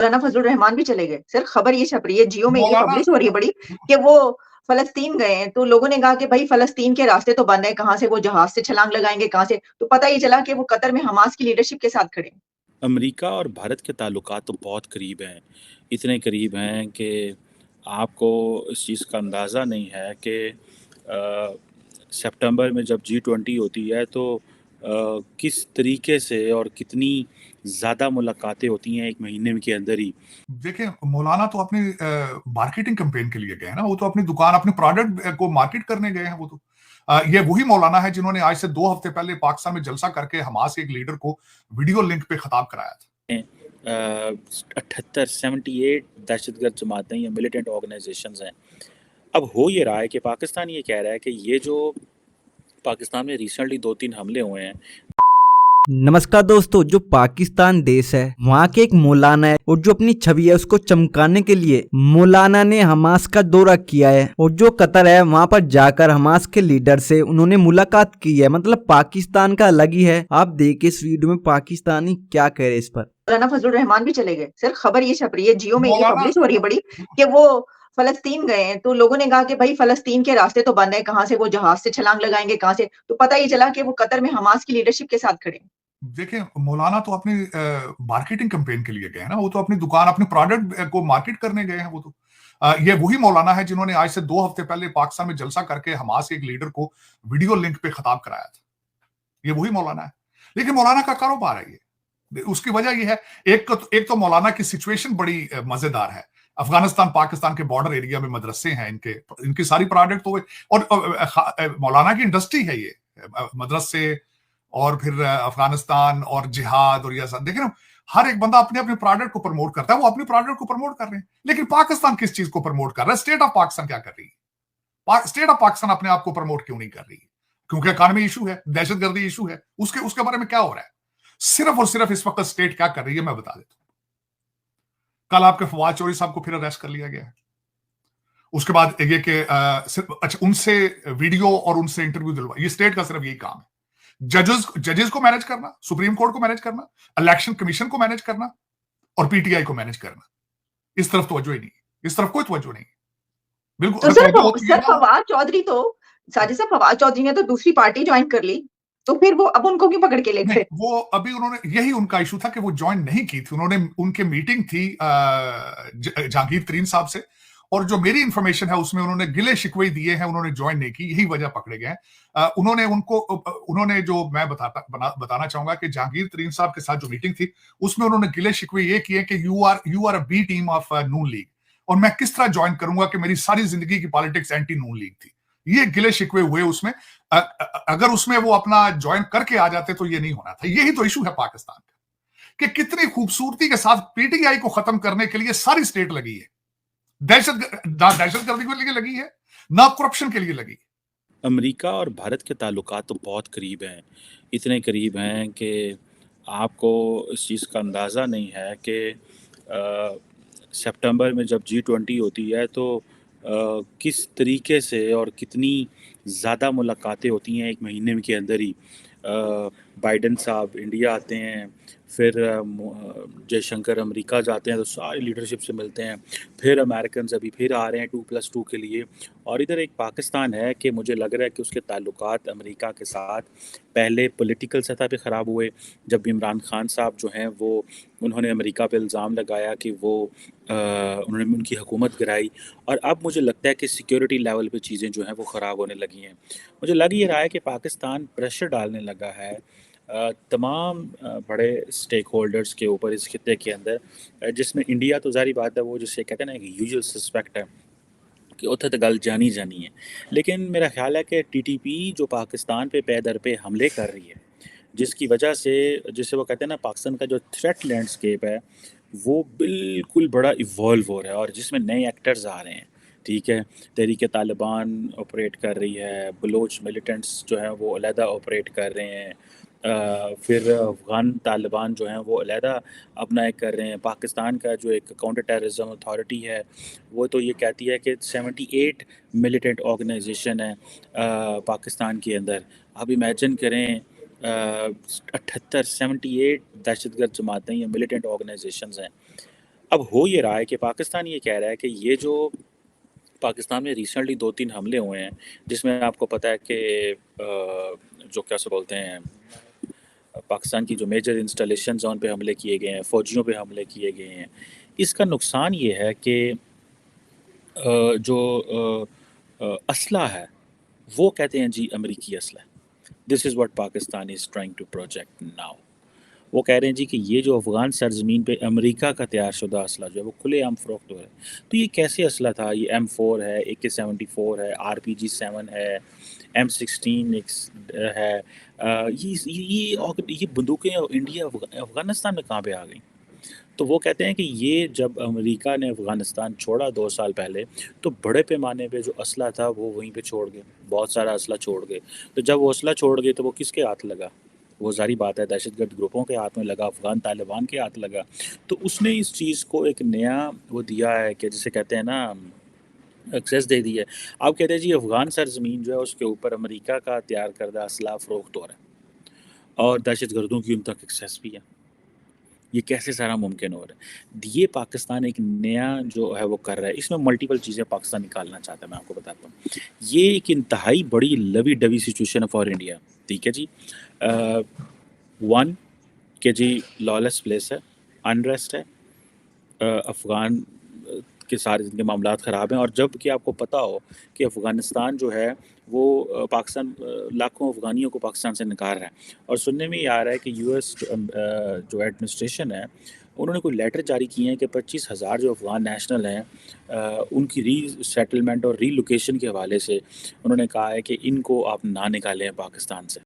मौलाना फजलुर रहमान भी चले गए। सर खबर ये छप रही है, जियो में ये मौलाना पब्लिश हो रही है बड़ी कि वो फलस्तीन गए हैं, तो लोगों ने कहा कि भाई फलस्तीन के रास्ते तो बंद है, कहाँ से वो जहाज से छलांग लगाएंगे, कहाँ से? तो पता ये चला कि वो कतर में हमास की लीडरशिप के साथ खड़े हैं। अमेरिका और भारत के ताल्लुकात तो बहुत करीब हैं, इतने करीब हैं कि आपको इस चीज़ का अंदाज़ा नहीं है कि सितंबर में जब G20 होती है तो किस तरीके से और कितनी ज़्यादा मुलाकातें होती हैं एक महीने के अंदर ही। देखिए, मौलाना तो अपनी मार्केटिंग कैंपेन के लिए गए हैं ना, वो तो अपनी दुकान, अपने प्रोडक्ट को मार्केट करने गए हैं। वो तो ये वही मौलाना है जिन्होंने आज से 2 हफ्ते पहले पाकिस्तान में जलसा करके हमास के एक लीडर को वीडियो लिंक पे खिताब कराया था। 78 दहशतगर्द जमातें या मिलिटेंट ऑर्गेनाइजेशंस हैं। अब हो ये रहा है कि पाकिस्तान ये कह रहा है कि ये जो पाकिस्तान में रिसेंटली 2-3 हमले हुए हैं। नमस्कार दोस्तों, जो पाकिस्तान देश है वहाँ के एक मौलाना है और जो अपनी छवि है उसको चमकाने के लिए मौलाना ने हमास का दौरा किया है और जो कतर है वहाँ पर जाकर हमास के लीडर से उन्होंने मुलाकात की है। मतलब पाकिस्तान का अलग ही है। आप देखिए इस वीडियो में पाकिस्तानी क्या कह रहे हैं इस पर। मौलाना फजलुर रहमान भी चले गए। सर खबर ये छप रही है, जियो में ये मौलाना पब्लिश हो रही है बड़ी कि वो फलस्तीन गए हैं, तो लोगों ने कहा कि भाई फलस्तीन के रास्ते तो बंद है, कहाँ से वो जहाज से छलांग लगाएंगे, कहाँ से? तो पता ये चला कि वो कतर में हमास की लीडरशिप के साथ खड़े हैं। देखिए, मौलाना तो अपनी मार्केटिंग कैंपेन के लिए गए हैं ना, वो तो अपनी दुकान, अपने प्रोडक्ट को मार्केट करने गए हैं। वो तो ये वही मौलाना है जिन्होंने आज से 2 हफ्ते पहले पाकिस्तान में जलसा करके हमास के एक लीडर को वीडियो लिंक पे खिताब कराया था। ये वही मौलाना है। लेकिन मौलाना का कारोबार है ये। उसकी वजह ये है, एक तो मौलाना की सिचुएशन बड़ी मजेदार है। अफगानिस्तान पाकिस्तान के बॉर्डर एरिया में मदरसे हैं, इनकी सारी प्रोडक्ट तो और मौलाना की इंडस्ट्री है ये, मदरसे और फिर अफगानिस्तान और जिहाद और ये सब। देखिए ना, हर एक बंदा अपने अपने प्रोडक्ट को प्रमोट करता है। वो अपने प्रोडक्ट को प्रमोट कर रहे हैं, लेकिन पाकिस्तान किस चीज को प्रमोट कर रहा है? स्टेट ऑफ पाकिस्तान क्या कर रही है? स्टेट ऑफ पाकिस्तान अपने आप को प्रमोट क्यों नहीं कर रही? क्योंकि इकॉनमी इशू है, दहशतगर्दी इशू है। उसके बारे में क्या हो रहा है? सिर्फ और सिर्फ इस वक्त स्टेट क्या कर रही है मैं बता देता हूं। कल आपके फवाद चौधरी साहब को फिर अरेस्ट कर लिया गया है। उसके बाद ये कि अच्छा, उनसे वीडियो और उनसे इंटरव्यू दिलवा, ये स्टेट का सिर्फ यही काम है। जजेस को मैनेज करना, सुप्रीम कोर्ट को मैनेज करना, इलेक्शन कमीशन को मैनेज करना और पीटीआई को मैनेज करना। इस तरफ तवज्जो ही नहीं, इस तरफ कोई तवज्जो नहीं। बिल्कुल तो सर फवाद चौधरी तो साजिद साहब, फवाद चौधरी ने तो दूसरी पार्टी ज्वाइन कर ली, तो फिर वो अब उनको क्यों पकड़ के ले गए? वो अभी उन्होंने, यही उनका इशू था कि वो ज्वाइन नहीं की थी उन्होंने। उनके मीटिंग थी जहांगीर तरीन साहब से, और जो मेरी इंफॉर्मेशन है उसमें उन्होंने गिले शिकवे दिए हैं, उन्होंने ज्वाइन नहीं की, यही वजह पकड़े गए हैं। उन्होंने जो मैं बताना चाहूंगा कि जहांगीर तरीन साहब के साथ जो मीटिंग थी उसमें उन्होंने गिले शिकवे ये किए कि you are a B team of Noon League, और मैं किस तरह ज्वाइन करूंगा कि मेरी सारी जिंदगी की पॉलिटिक्स एंटी नून लीग थी। ये गिले शिकवे हुए उसमें। अगर उसमें वो अपना ज्वाइन करके आ जाते तो ये नहीं होना था। यही तो इशू है पाकिस्तान का, कि कितनी खूबसूरती के साथ पीटीआई को खत्म करने के लिए सारी स्टेट लगी है। दहशतगर्दी के लिए लगी है, ना करप्शन के लिए लगी है। अमेरिका और भारत के ताल्लुकात तो बहुत करीब हैं, इतने करीब हैं कि आपको इस चीज़ का अंदाज़ा नहीं है कि सितंबर में जब G20 होती है तो किस तरीके से और कितनी ज़्यादा मुलाकातें होती हैं एक महीने के अंदर ही। बाइडन साहब इंडिया आते हैं, फिर जयशंकर अमेरिका जाते हैं तो सारी लीडरशिप से मिलते हैं, फिर अमेरिकन अभी फिर आ रहे हैं 2+2 के लिए। और इधर एक पाकिस्तान है कि मुझे लग रहा है कि उसके ताल्लुकात अमेरिका के साथ पहले पॉलिटिकल सतह पे ख़राब हुए, जब इमरान खान साहब जो हैं वो उन्होंने अमेरिका पे इल्ज़ाम लगाया कि वो उन्होंने उनकी हुकूमत गिराई, और अब मुझे लगता है कि सिक्योरिटी लेवल पे चीज़ें जो हैं वो ख़राब होने लगी हैं। मुझे लग ये रहा है कि पाकिस्तान प्रेशर डालने लगा है तमाम बड़े स्टेक होल्डर्स के ऊपर इस खित्ते के अंदर, जिसमें इंडिया तो ज़ाहिर बात है वो जिसे कहते हैं ना कि यूजुअल सस्पेक्ट है कि उत्थे तो गल जानी जानी है। लेकिन मेरा ख्याल है कि टीटीपी जो पाकिस्तान पे दर पे हमले कर रही है, जिसकी वजह से जिसे वो कहते हैं ना पाकिस्तान का जो थ्रेट लैंडस्केप है वो बिल्कुल बड़ा इवॉल्व हो रहा है, और जिसमें नए एक्टर्स आ रहे हैं। ठीक है, तहरीक तालिबान ऑपरेट कर रही है, बलोच मिलिटेंट्स जो हैं वो अलहदा ऑपरेट कर रहे हैं, फिर अफ़गान तालिबान जो हैं वो अलहदा अपना एक कर रहे हैं। पाकिस्तान का जो एक काउंटर टेररिज्म अथॉरिटी है वो तो ये कहती है कि 78 मिलिटेंट ऑर्गेनाइजेशन है पाकिस्तान के अंदर। अब इमेजिन करें 78 दहशतगर्द जमातें या मिलिटेंट ऑर्गेनाइजेशंस हैं। اب ہو یہ رہا ہے کہ پاکستان یہ کہہ رہا ہے کہ یہ جو پاکستان میں ریسنٹلی 2-3 حملے ہوئے ہیں جس میں آپ کو پتہ ہے کہ جو کیا سے بولتے ہیں پاکستان کی جو میجر انسٹالیشنز ہیں ان پہ حملے کیے گئے ہیں، فوجیوں پہ حملے کیے گئے ہیں، اس کا نقصان یہ ہے کہ جو اسلحہ ہے وہ کہتے ہیں جی امریکی اسلحہ. This is what Pakistan is trying to project now. وہ کہہ رہے ہیں جی کہ یہ جو افغان سرزمین پہ امریکہ کا تیار شدہ اسلحہ جو ہے وہ کھلے عام فروخت ہو رہا ہے. تو یہ کیسے اسلحہ تھا؟ یہ M4 ہے، AK-74 ہے، RPG-7 ہے، M16 ہے. یہ بندوقیں انڈیا افغانستان میں کہاں پہ آ گئیں؟ تو وہ کہتے ہیں کہ یہ جب امریکہ نے افغانستان چھوڑا 2 سال پہلے تو بڑے پیمانے پہ جو اسلحہ تھا وہ وہیں پہ چھوڑ گئے، بہت سارا اسلحہ چھوڑ گئے. تو جب وہ اسلحہ چھوڑ گئے تو وہ کس کے ہاتھ لگا؟ وہ ظاہری بات ہے دہشت گرد گروپوں کے ہاتھ میں لگا، افغان طالبان کے ہاتھ لگا. تو اس نے اس چیز کو ایک نیا وہ دیا ہے کہ جسے کہتے ہیں نا ایکسیس دے دی ہے. آپ کہتے ہیں جی افغان سرزمین جو ہے اس کے اوپر امریکہ کا تیار کردہ اسلحہ فروخت ہو رہا ہے اور دہشت گردوں کی ان تک ایکسیس بھی ہے. یہ کیسے سارا ممکن ہو رہا ہے؟ یہ پاکستان ایک نیا جو ہے وہ کر رہا ہے. اس میں ملٹیپل چیزیں پاکستان نکالنا چاہتا ہے. میں آپ کو بتاتا ہوں یہ ایک انتہائی بڑی لوی ڈوی سچویشن ہے فار انڈیا. ٹھیک ہے جی. ون کہ جی لالیس پلیس ہے، انریسٹ ہے، افغان کے سارے ان کے معاملات خراب ہیں. اور جب کہ آپ کو پتہ ہو کہ افغانستان جو ہے وہ پاکستان لاکھوں افغانیوں کو پاکستان سے نکال رہا ہے. اور سننے میں یہ آ رہا ہے کہ US جو ایڈمنسٹریشن ہے انہوں نے کوئی لیٹر جاری کیے ہیں کہ 25,000 جو افغان نیشنل ہیں ان کی ری سیٹلمنٹ اور ری لوکیشن کے حوالے سے انہوں نے کہا ہے کہ ان کو آپ نہ نکالیں پاکستان سے.